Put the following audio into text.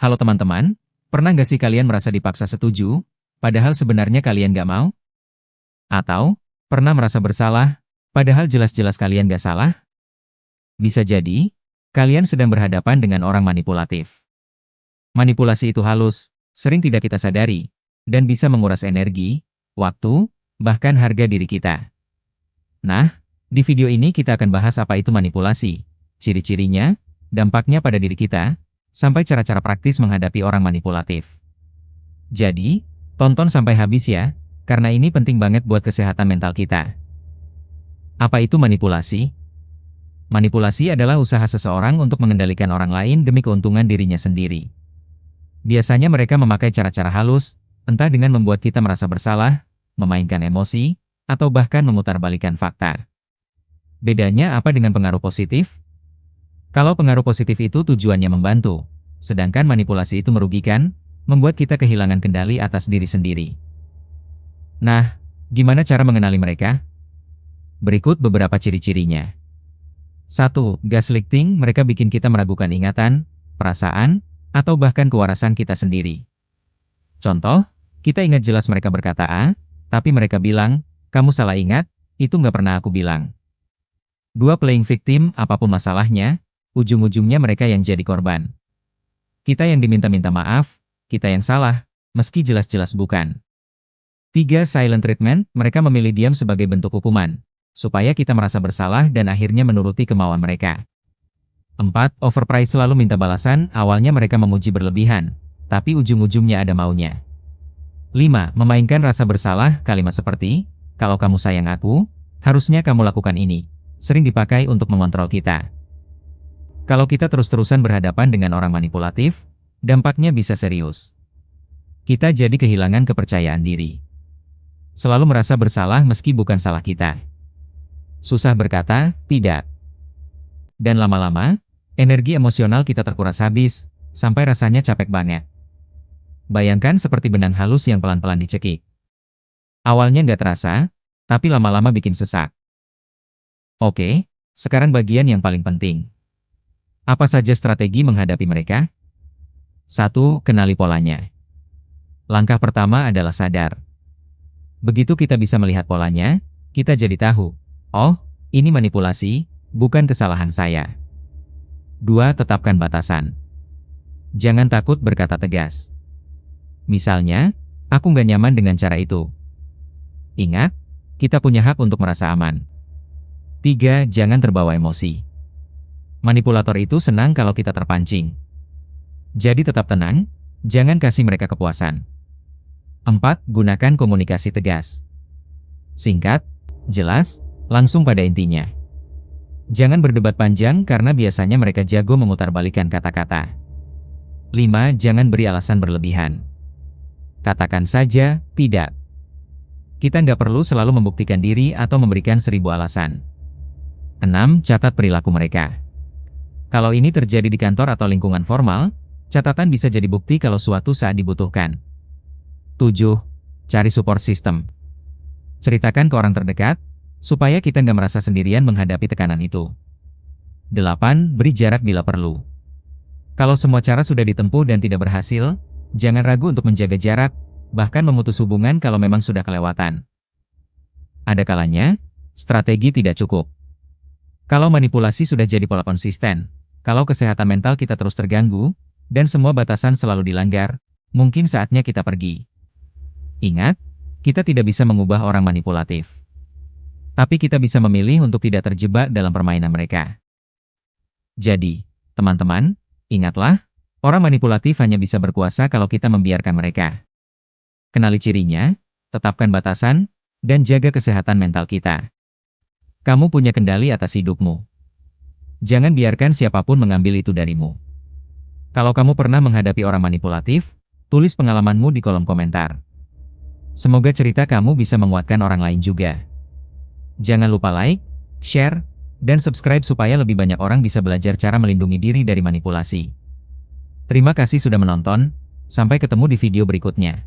Halo teman-teman, pernah nggak sih kalian merasa dipaksa setuju, padahal sebenarnya kalian nggak mau? Atau, pernah merasa bersalah, padahal jelas-jelas kalian nggak salah? Bisa jadi, kalian sedang berhadapan dengan orang manipulatif. Manipulasi itu halus, sering tidak kita sadari, dan bisa menguras energi, waktu, bahkan harga diri kita. Nah, di video ini kita akan bahas apa itu manipulasi, ciri-cirinya, dampaknya pada diri kita, sampai cara-cara praktis menghadapi orang manipulatif. Jadi, tonton sampai habis ya, karena ini penting banget buat kesehatan mental kita. Apa itu manipulasi? Manipulasi adalah usaha seseorang untuk mengendalikan orang lain demi keuntungan dirinya sendiri. Biasanya mereka memakai cara-cara halus, entah dengan membuat kita merasa bersalah, memainkan emosi, atau bahkan memutarbalikkan fakta. Bedanya apa dengan pengaruh positif? Kalau pengaruh positif itu tujuannya membantu, sedangkan manipulasi itu merugikan, membuat kita kehilangan kendali atas diri sendiri. Nah, gimana cara mengenali mereka? Berikut beberapa ciri-cirinya. 1. Gaslighting, mereka bikin kita meragukan ingatan, perasaan, atau bahkan kewarasan kita sendiri. Contoh, kita ingat jelas mereka berkata A, tapi mereka bilang, kamu salah ingat, itu nggak pernah aku bilang. 2. Playing victim, apapun masalahnya, ujung-ujungnya mereka yang jadi korban. Kita yang diminta-minta maaf, kita yang salah, meski jelas-jelas bukan. 3. Silent treatment, mereka memilih diam sebagai bentuk hukuman, supaya kita merasa bersalah dan akhirnya menuruti kemauan mereka. 4. Overpraise, selalu minta balasan, awalnya mereka memuji berlebihan, tapi ujung-ujungnya ada maunya. 5. Memainkan rasa bersalah, kalimat seperti, kalau kamu sayang aku, harusnya kamu lakukan ini, sering dipakai untuk mengontrol kita. Kalau kita terus-terusan berhadapan dengan orang manipulatif, dampaknya bisa serius. Kita jadi kehilangan kepercayaan diri. Selalu merasa bersalah meski bukan salah kita. Susah berkata, tidak. Dan lama-lama, energi emosional kita terkuras habis, sampai rasanya capek banget. Bayangkan seperti benang halus yang pelan-pelan dicekik. Awalnya nggak terasa, tapi lama-lama bikin sesak. Oke, sekarang bagian yang paling penting. Apa saja strategi menghadapi mereka? 1. Kenali polanya. Langkah pertama adalah sadar. Begitu kita bisa melihat polanya, kita jadi tahu, oh, ini manipulasi, bukan kesalahan saya. 2. Tetapkan batasan. Jangan takut berkata tegas. Misalnya, aku nggak nyaman dengan cara itu. Ingat, kita punya hak untuk merasa aman. 3. Jangan terbawa emosi. Manipulator itu senang kalau kita terpancing. Jadi tetap tenang, jangan kasih mereka kepuasan. 4. Gunakan komunikasi tegas. Singkat, jelas, langsung pada intinya. Jangan berdebat panjang karena biasanya mereka jago memutarbalikkan kata-kata. 5. Jangan beri alasan berlebihan. Katakan saja, tidak. Kita nggak perlu selalu membuktikan diri atau memberikan 1000 alasan. 6. Catat perilaku mereka. Kalau ini terjadi di kantor atau lingkungan formal, catatan bisa jadi bukti kalau suatu saat dibutuhkan. 7. Cari support system. Ceritakan ke orang terdekat, supaya kita nggak merasa sendirian menghadapi tekanan itu. 8. Beri jarak bila perlu. Kalau semua cara sudah ditempuh dan tidak berhasil, jangan ragu untuk menjaga jarak, bahkan memutus hubungan kalau memang sudah kelewatan. Ada kalanya, strategi tidak cukup. Kalau manipulasi sudah jadi pola konsisten, kalau kesehatan mental kita terus terganggu, dan semua batasan selalu dilanggar, mungkin saatnya kita pergi. Ingat, kita tidak bisa mengubah orang manipulatif. Tapi kita bisa memilih untuk tidak terjebak dalam permainan mereka. Jadi, teman-teman, ingatlah, orang manipulatif hanya bisa berkuasa kalau kita membiarkan mereka. Kenali cirinya, tetapkan batasan, dan jaga kesehatan mental kita. Kamu punya kendali atas hidupmu. Jangan biarkan siapapun mengambil itu darimu. Kalau kamu pernah menghadapi orang manipulatif, tulis pengalamanmu di kolom komentar. Semoga cerita kamu bisa menguatkan orang lain juga. Jangan lupa like, share, dan subscribe supaya lebih banyak orang bisa belajar cara melindungi diri dari manipulasi. Terima kasih sudah menonton, sampai ketemu di video berikutnya.